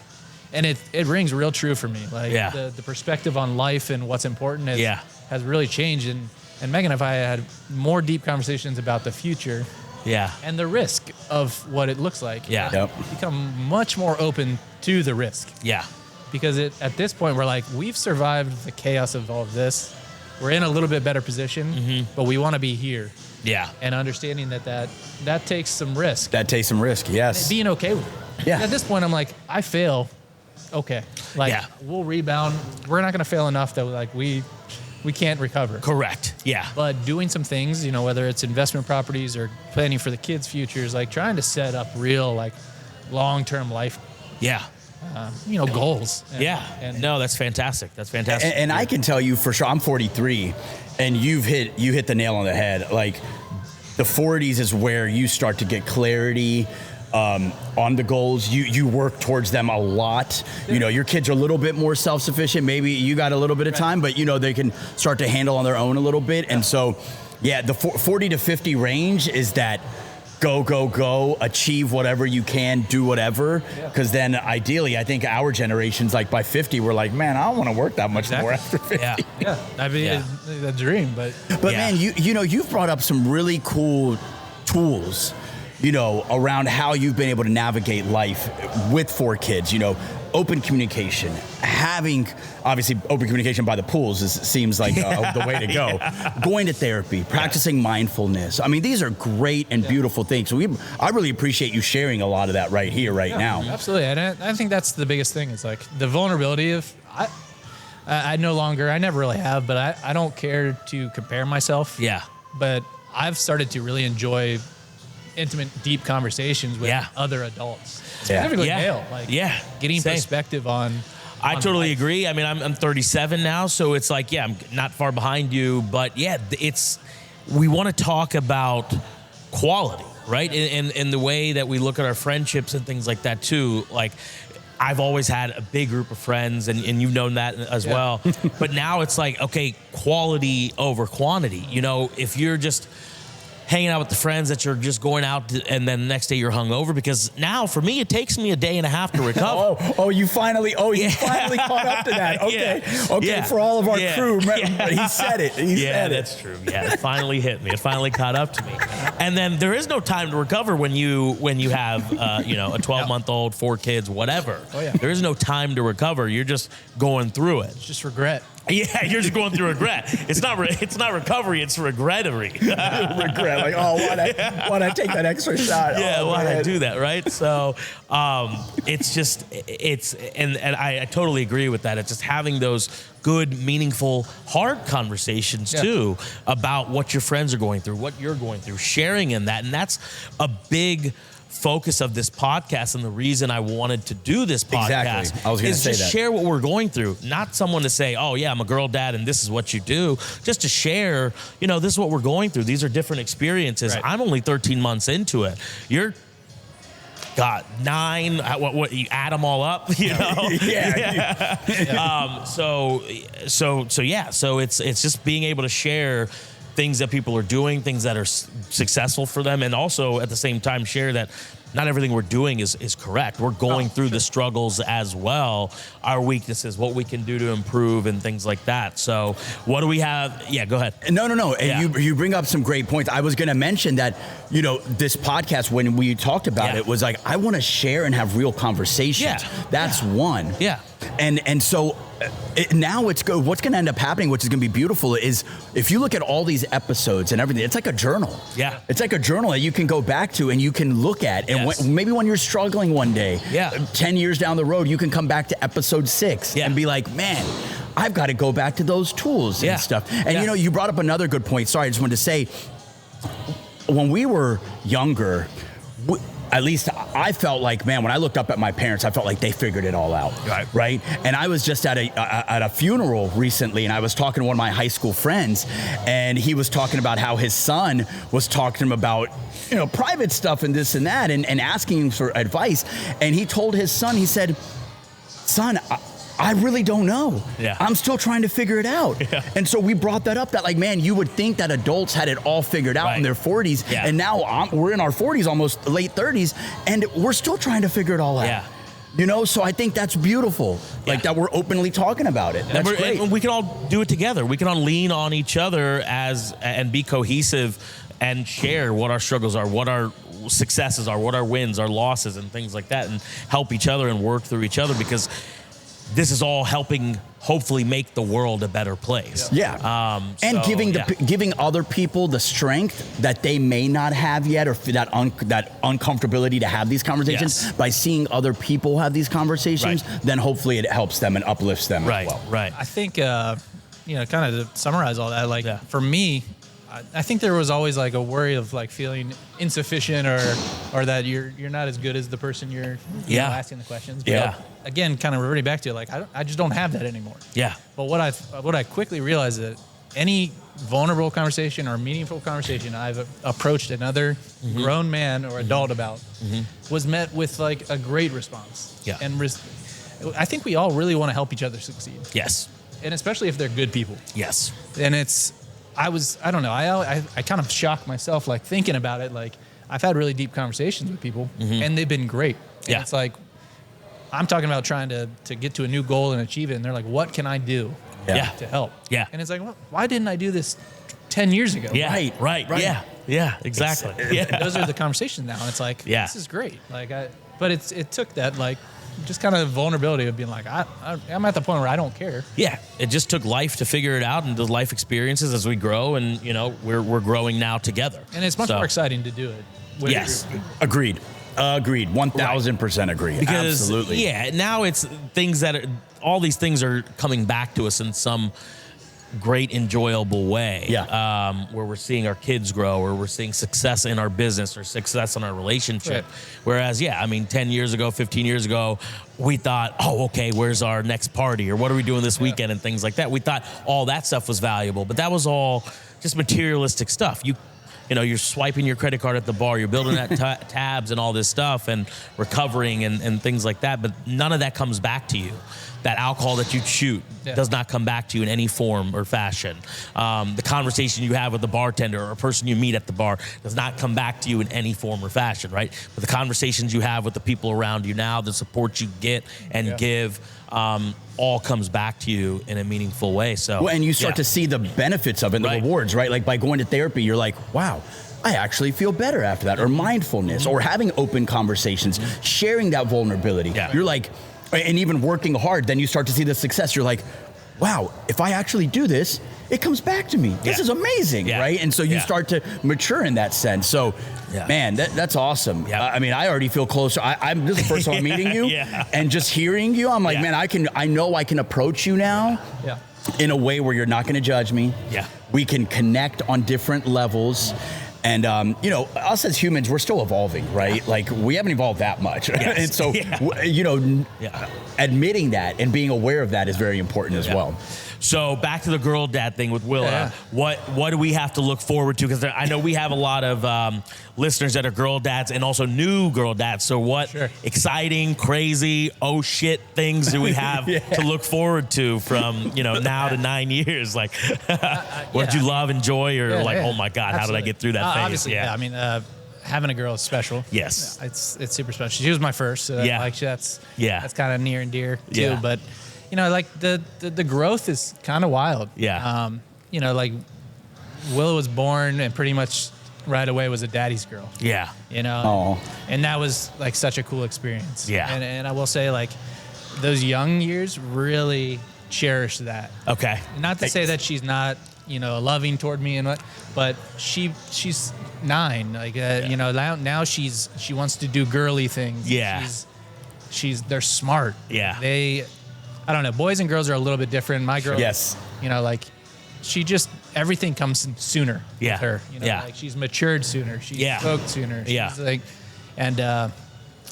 And it rings real true for me. Like the perspective on life and what's important has really changed. And Megan and I had more deep conversations about the future. And the risk of what it looks like. Become much more open to the risk. Because at this point, we're like, we've survived the chaos of all of this. We're in a little bit better position, but we want to be here. And understanding that takes some risk. That takes some risk, yes. And being okay with it. At this point, I'm like, I fail. Okay. Like, we'll rebound. We're not going to fail enough that like we can't recover. Correct. But doing some things, whether it's investment properties or planning for the kids' futures, like trying to set up real, like, long-term life. Goals. And no, that's fantastic. That's fantastic. And I can tell you for sure, I'm 43, and you hit the nail on the head. Like, the 40s is where you start to get clarity on the goals. You work towards them a lot. Your kids are a little bit more self-sufficient. Maybe you got a little bit of time, but they can start to handle on their own a little bit. And so, the 40 to 50 range is that go, achieve whatever you can, do whatever. Because then ideally, I think our generation's like by 50, we're like, man, I don't want to work that much more after 50. That'd be a dream. But man, you've brought up some really cool tools around how you've been able to navigate life with 4 kids, open communication, having obviously open communication by the pools seems like the way to go. Going to therapy, practicing mindfulness. I mean, these are great and beautiful things. So I really appreciate you sharing a lot of that right here, right now. Absolutely. And I think that's the biggest thing. It's like the vulnerability of, I never really have, but I don't care to compare myself. But I've started to really enjoy intimate, deep conversations with other adults, specifically male. Like, getting perspective on. I totally agree. I mean, I'm 37 now, so it's like, I'm not far behind you, but we want to talk about quality, right? In the way that we look at our friendships and things like that too. Like, I've always had a big group of friends, and you've known that as well. But now it's like, okay, quality over quantity. If you're just hanging out with the friends that you're just going out and then the next day you're hungover, because now for me, it takes me a day and a half to recover. you finally caught up to that. Okay. Yeah. Okay. Yeah. For all of our Yeah. crew, he said it. He said that's true. Yeah. It finally hit me. It finally caught up to me. And then there is no time to recover when you have, a 12-month-old, 4 kids, whatever. Oh, yeah. There is no time to recover. You're just going through it. It's just regret. Yeah, you're just going through regret. It's not recovery. It's regrettery. Regret, like, why'd I take that extra shot? Yeah, why'd I do that, right? So and I totally agree with that. It's just having those good, meaningful, hard conversations too about what your friends are going through, what you're going through, sharing in that, and that's a big focus of this podcast, and the reason I wanted to do this podcast Exactly. I was gonna is say just that. share what we're going through. Not someone to say, oh yeah, I'm a girl dad and this is what you do. Just to share, this is what we're going through. These are different experiences. Right. I'm only 13 months into it. You're got 9. What you add them all up, Yeah. So it's just being able to share things that people are doing, things that are successful for them, and also at the same time share that not everything we're doing is correct. We're going through the struggles as well, our weaknesses, what we can do to improve, and things like that. So what do we have? Yeah, go ahead. No. And you bring up some great points. I was going to mention that, this podcast, when we talked about it, was like, I want to share and have real conversations. Yeah. That's one. Yeah. And so now what's going to end up happening, which is going to be beautiful, is if you look at all these episodes and everything, it's like a journal. Yeah. It's like a journal that you can go back to and you can look at. And maybe when you're struggling one day, 10 years down the road, you can come back to episode 6 and be like, man, I've got to go back to those tools and stuff. And you brought up another good point. Sorry, I just wanted to say, when we were younger, at least I felt like, man, when I looked up at my parents, I felt like they figured it all out. Right. And I was just at a funeral recently, and I was talking to one of my high school friends, and he was talking about how his son was talking to him about, private stuff and this and that, and asking him for advice. And he told his son, he said, son, I really don't know. Yeah. I'm still trying to figure it out. Yeah. And so we brought that up, that like, man, you would think that adults had it all figured out in their 40s. Yeah. And now we're in our 40s, almost late 30s, and we're still trying to figure it all out. Yeah. So I think that's beautiful, like that we're openly talking about it. That's great. And we can all do it together. We can all lean on each other and be cohesive and share what our struggles are, what our successes are, what our wins, our losses, and things like that, and help each other and work through each other, because this is all helping hopefully make the world a better place. Yeah. And giving other people the strength that they may not have yet, or that uncomfortability to have these conversations, by seeing other people have these conversations, then hopefully it helps them and uplifts them as well. Right. I think, kind of to summarize all that, for me, I think there was always like a worry of like feeling insufficient or that you're not as good as the person you're asking the questions. But again, kind of reverting back to like, I just don't have that anymore. Yeah. But what I quickly realized that any vulnerable conversation or meaningful conversation I've approached another grown man or adult about was met with like a great response. Yeah. And I think we all really want to help each other succeed. Yes. And especially if they're good people. Yes. And I don't know. I kind of shock myself, like thinking about it. Like I've had really deep conversations with people, and they've been great. And it's like I'm talking about trying to get to a new goal and achieve it, and they're like, "What can I do to help?" Yeah. And it's like, well, why didn't I do this 10 years ago? Yeah. Right. Yeah. Exactly. Those are the conversations now, and it's like, this is great. Like but it took that like. Just kind of vulnerability of being like, I'm at the point where I don't care. Yeah, it just took life to figure it out, and the life experiences as we grow, and we're growing now together. And it's much more exciting to do it. Yes, agreed. 1,000% agree. Because, absolutely. Now it's things all these things are coming back to us in some great, enjoyable way. Yeah. Where we're seeing our kids grow, or we're seeing success in our business or success in our relationship. Right. Whereas, 10 years ago, 15 years ago, we thought, oh, okay, where's our next party? Or what are we doing this weekend? And things like that. We thought all that stuff was valuable, but that was all just materialistic stuff. you're swiping your credit card at the bar, you're building that tabs and all this stuff and recovering and things like that. But none of that comes back to you. That alcohol that you shoot does not come back to you in any form or fashion. The conversation you have with the bartender or a person you meet at the bar does not come back to you in any form or fashion, right? But the conversations you have with the people around you now, the support you get and give, all comes back to you in a meaningful way. So, and you start to see the benefits of it, and the rewards, right? Like by going to therapy, you're like, wow, I actually feel better after that. Or mindfulness, or having open conversations, sharing that vulnerability. You're like, and even working hard, then you start to see the success. You're like, wow, if I actually do this, it comes back to me. This is amazing, right? And so you start to mature in that sense. So, man, that's awesome. I mean, I already feel closer. This is the first time I'm meeting you, and just hearing you, I'm like, man, I know I can approach you now in a way where you're not going to judge me. We can connect on different levels. And, us as humans, we're still evolving, right? Like, we haven't evolved that much. And so, admitting that and being aware of that is very important as well. So back to the girl dad thing with Willa. What do we have to look forward to? Because I know we have a lot of listeners that are girl dads and also new girl dads. So what exciting, crazy, oh shit things do we have to look forward to from now to 9 years? Like, what did you love, enjoy, or oh my God, how did I get through that phase? Obviously, I mean, having a girl is special. Yes, it's super special. She was my first. So like that's kind of near and dear too. But like the growth is kind of wild. Like Willa was born and pretty much right away was a daddy's girl. And that was like such a cool experience. And I will say, like, those young years really cherish that. Not to say that she's not loving toward me but she's 9. Like now she wants to do girly things. They're smart. I don't know. Boys and girls are a little bit different. My girl, like she just everything comes sooner with her. Like she's matured sooner. She spoke sooner. She's like, and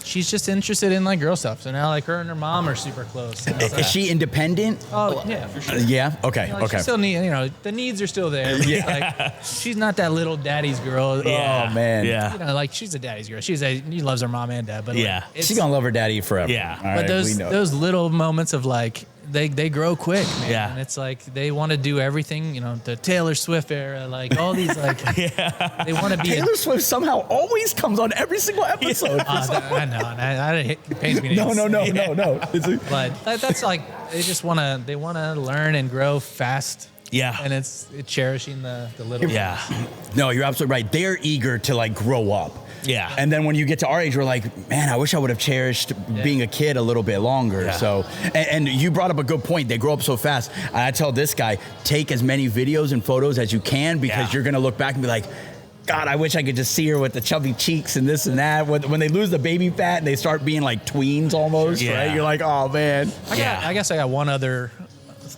she's just interested in like girl stuff. So now like her and her mom are super close. Is she independent? Oh yeah, for sure. Yeah. Okay. She still the needs are still there. Like she's not that little daddy's girl. Oh man. Like she's a daddy's girl. She loves her mom and dad. But she's gonna love her daddy forever. But those little moments of like they grow quick, man. And it's like they want to do everything, the Taylor Swift era, like all these like they want to be Taylor Swift somehow always comes on every single episode. I know. It pains me. No. But that's like they want to learn and grow fast. And it's cherishing the little. No, you're absolutely right. They're eager to like grow up. And then when you get to our age, we're like, man, I wish I would have cherished being a kid a little bit longer. So, and you brought up a good point. They grow up so fast. I tell this guy, take as many videos and photos as you can because you're going to look back and be like, God, I wish I could just see her with the chubby cheeks and this and that. When they lose the baby fat and they start being like tweens almost, right? You're like, oh, man. I guess I got one other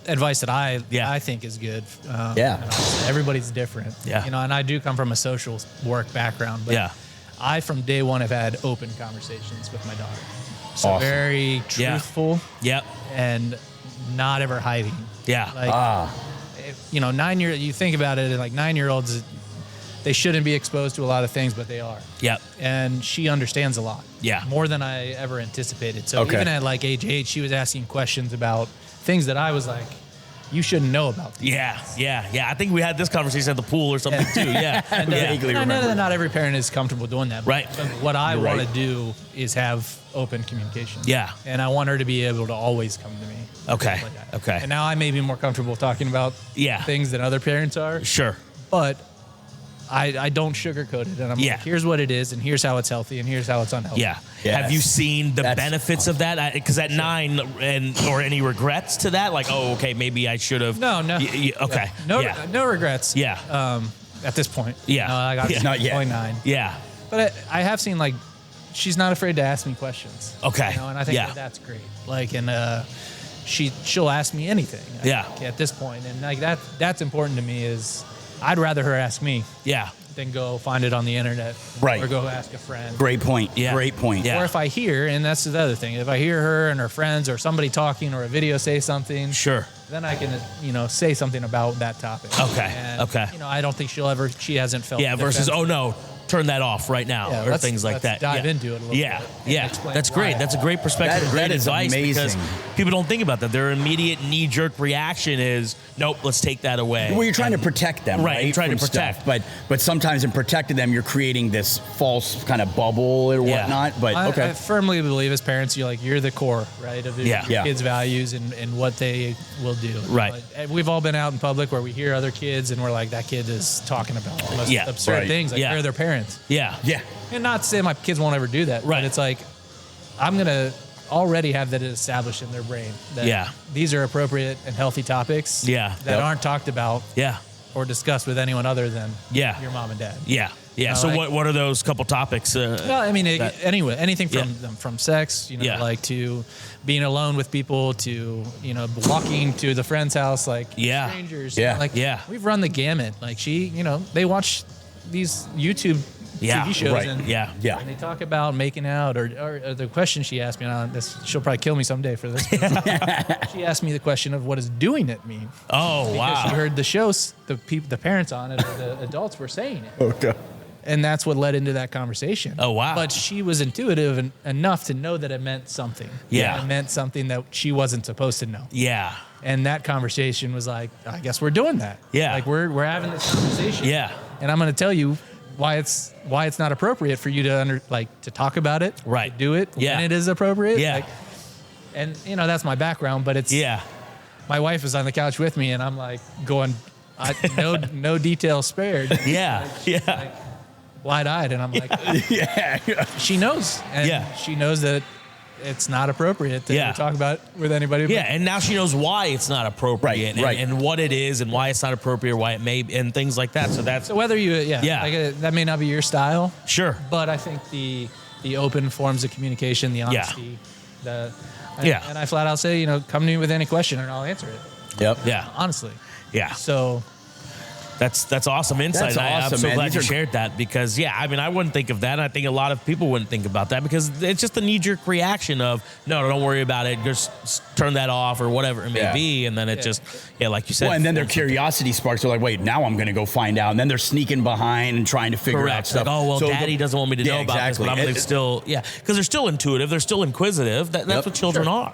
advice that I think is good. Everybody's different. And I do come from a social work background. But I, from day one, have had open conversations with my daughter. So very truthful. And not ever hiding. Like, 9-year, you think about it, like 9-year-olds, they shouldn't be exposed to a lot of things, but they are. And she understands a lot. More than I ever anticipated. So even at like age 8, she was asking questions about things that I was like, you shouldn't know about these things. I think we had this conversation at the pool or something too. And, I know that not every parent is comfortable doing that. But what I want to do is have open communication. And I want her to be able to always come to me. Okay. And now I may be more comfortable talking about things than other parents are. But I don't sugarcoat it. And I'm like, here's what it is, and here's how it's healthy, and here's how it's unhealthy. Have you seen the benefits of that? Because at 9, or any regrets to that? Like, oh, okay, maybe I should have. No. Okay. No regrets. At this point. I got not yet. 9. But I have seen, like, she's not afraid to ask me questions. And I think that's great. Like, and she'll ask me anything. At this point, and like that's important to me. Is I'd rather her ask me. Than go find it on the internet. Or go ask a friend. Great point. Great point. Or if I hear, and that's the other thing, if I hear her and her friends or somebody talking or a video say something. then I can, say something about that topic. Okay. And, Okay. I don't think she hasn't felt. Yeah. Versus, defensive. oh no, turn that off right now, Yeah, or things like that. Let's dive into it a little bit. Yeah. Explain That's why. great. That's a great perspective. That Great is advice because amazing. people don't think about that. Their immediate knee-jerk reaction is, nope, let's take that away. Well, you're trying to protect them, right? You're trying to from protect. stuff. But sometimes in protecting them, you're creating this false kind of bubble or Yeah. whatnot. But I firmly believe as parents, you're the core, right, of your Yeah. kids' values and what they will do. Right. And we've all been out in public where we hear other kids and we're like, that kid is talking about the most Yeah. absurd Right. things. Like, Yeah. they're their parents. Yeah. yeah. And not to say my kids won't ever do that, Right. but it's like, I'm going to already have that established in their brain. That Yeah. these are appropriate and healthy topics Yeah. that aren't talked about Yeah. or discussed with anyone other than Yeah. your mom and dad. Yeah. Yeah. So like- what are those couple topics? Well, I mean, anyway, anything Yeah. from sex, Yeah. like to being alone with people, to walking to the friend's house, like Yeah. strangers. Yeah. Like Yeah. we've run the gamut. Like they watch these YouTube Yeah. TV shows Right. and Yeah. Yeah. and they talk about making out or the question she asked me on this. She'll probably kill me someday for this. She asked me the question of what does doing it mean? Oh, Because she wow. heard the shows, the parents on it, or the adults were saying it. Okay. And that's what led into that conversation. Oh, wow. But she was intuitive enough to know that it meant something. Yeah. It meant something that she wasn't supposed to know. Yeah. And that conversation was like, I guess we're doing that. Yeah. Like we're having this conversation. Yeah. And I'm going to tell you why it's not appropriate for you to to talk about it. Right. To do it Yeah. when it is appropriate. Yeah. Like, and that's my background, but it's Yeah. my wife is on the couch with me and I'm like going no details spared. Yeah. Yeah. Wide-eyed, and I'm like, Yeah. she knows, and Yeah. she knows that it's not appropriate to Yeah. talk about it with anybody. Yeah, and now she knows why it's not appropriate, Right. and what it is, and why it's not appropriate, why it may, and things like that. So that's So whether you, Yeah. like, that may not be your style, sure. but I think the open forms of communication, the honesty, Yeah. and I flat out say, come to me with any question and I'll answer it Yep. Yeah, honestly. yeah. So That's awesome insight. That's I'm awesome, so man. glad These you are- shared that because, I mean, I wouldn't think of that. And I think a lot of people wouldn't think about that because it's just a knee-jerk reaction of, no, don't worry about it. Just turn that off or whatever it may Yeah. be. And then it just, like you said. Well, and then their curiosity sparks. They're like, wait, now I'm going to go find out. And then they're sneaking behind and trying to figure out Correct. stuff. Like, oh, well, So daddy doesn't want me to Yeah, know about exactly. this, but I'm going to still, because they're still intuitive. They're still inquisitive. That's Yep. what children are.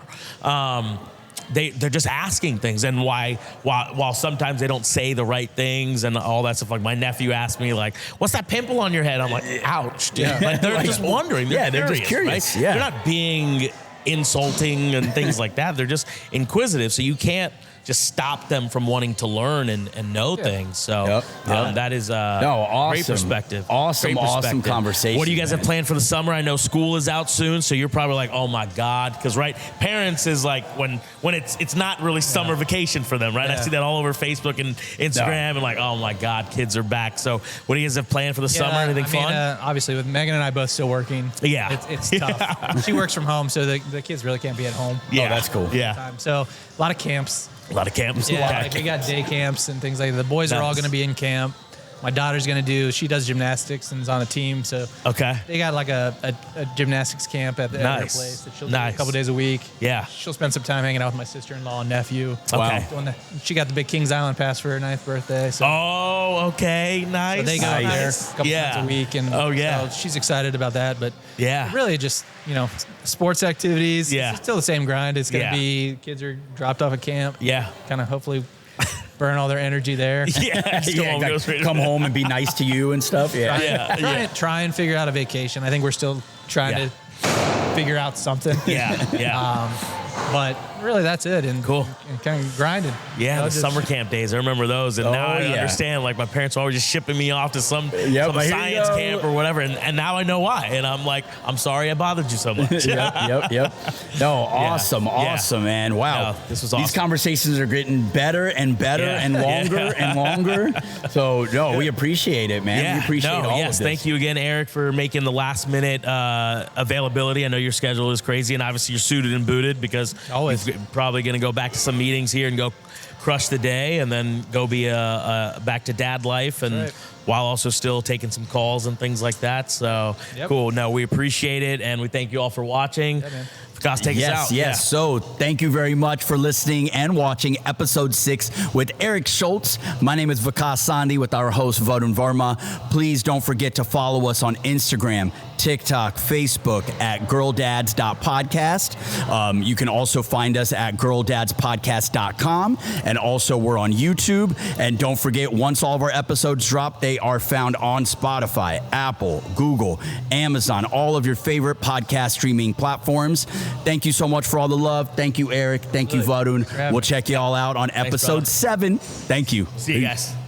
They're just asking things, and while sometimes they don't say the right things and all that stuff. Like my nephew asked me, like, "What's that pimple on your head?" I'm like, "Ouch!" Dude. Yeah. Like they're just wondering. They're just curious. Right? Yeah. They're not being insulting and things like that. They're just inquisitive. So you can't just stop them from wanting to learn and know things. So that is awesome. great perspective. Awesome, Great awesome perspective. conversation, What do you guys man. have planned for the summer? I know school is out soon, so you're probably like, oh my God. Because parents is like when it's not really summer vacation for them, right? I Yeah. see that all over Facebook and Instagram and like, oh my God, kids are back. So what do you guys have planned for the summer? Anything fun? Obviously, with Megan and I both still working. Yeah. It's tough. She works from home, so the kids really can't be at home. Oh, that's cool. Yeah. So a lot of camps. A lot of camps. Yeah, A lot of like we camps. got day camps and things like that. The boys are all Nice. going to be in camp. My daughter's going to she does gymnastics and is on a team. So Okay. they got like a gymnastics camp at their Nice. place that she'll do Nice. a couple days a week. Yeah. She'll spend some time hanging out with my sister-in-law and nephew. Okay. She got the big Kings Island pass for her 9th birthday. So, Oh, okay. Nice. so they go out there Nice. a couple times a week. And Oh, yeah. so she's excited about that. But Yeah. really just, sports activities. Yeah. It's still the same grind. It's going to Yeah. be kids are dropped off at camp. Yeah. Kind of hopefully burn all their energy there. Yeah. Still Yeah, won't go straight to come bed. home and be nice to you and stuff. Yeah. Yeah. Try and figure out a vacation. I think we're still trying Yeah. to figure out something. Yeah. Yeah. But really, that's it. And Cool. And kind of grinding. Yeah, the just- summer camp days. I remember those, and Oh, now I yeah. understand. Like my parents were always just shipping me off to some but here you science go. camp or whatever, and now I know why. And I'm like, I'm sorry I bothered you so much. Yep. No, awesome, man. Wow. No, this was These awesome. conversations are getting better and better Yeah. and longer and longer. So, no, we appreciate it, man. We appreciate all of this. Thank you again, Eric, for making the last minute availability. I know your schedule is crazy, and obviously you're suited and booted because Always. you're probably going to go back to some meetings here and go crush the day, and then go be back to dad life, and right. while also still taking some calls and things like that. So Yep. cool. No, we appreciate it, and we thank you all for watching. Yeah, man. Vikas, take us out. Yes. So thank you very much for listening and watching episode 6 with Eric Schultz. My name is Vikas Sandhi with our host, Varun Varma. Please don't forget to follow us on Instagram, TikTok, Facebook at girldads.podcast. You can also find us at girldadspodcast.com. And also we're on YouTube. And don't forget, once all of our episodes drop, they are found on Spotify, Apple, Google, Amazon, all of your favorite podcast streaming platforms. Thank you so much for all the love. Thank you, Eric. Thank you, Varun. We'll check you all out on episode 7. Thank you. See you guys.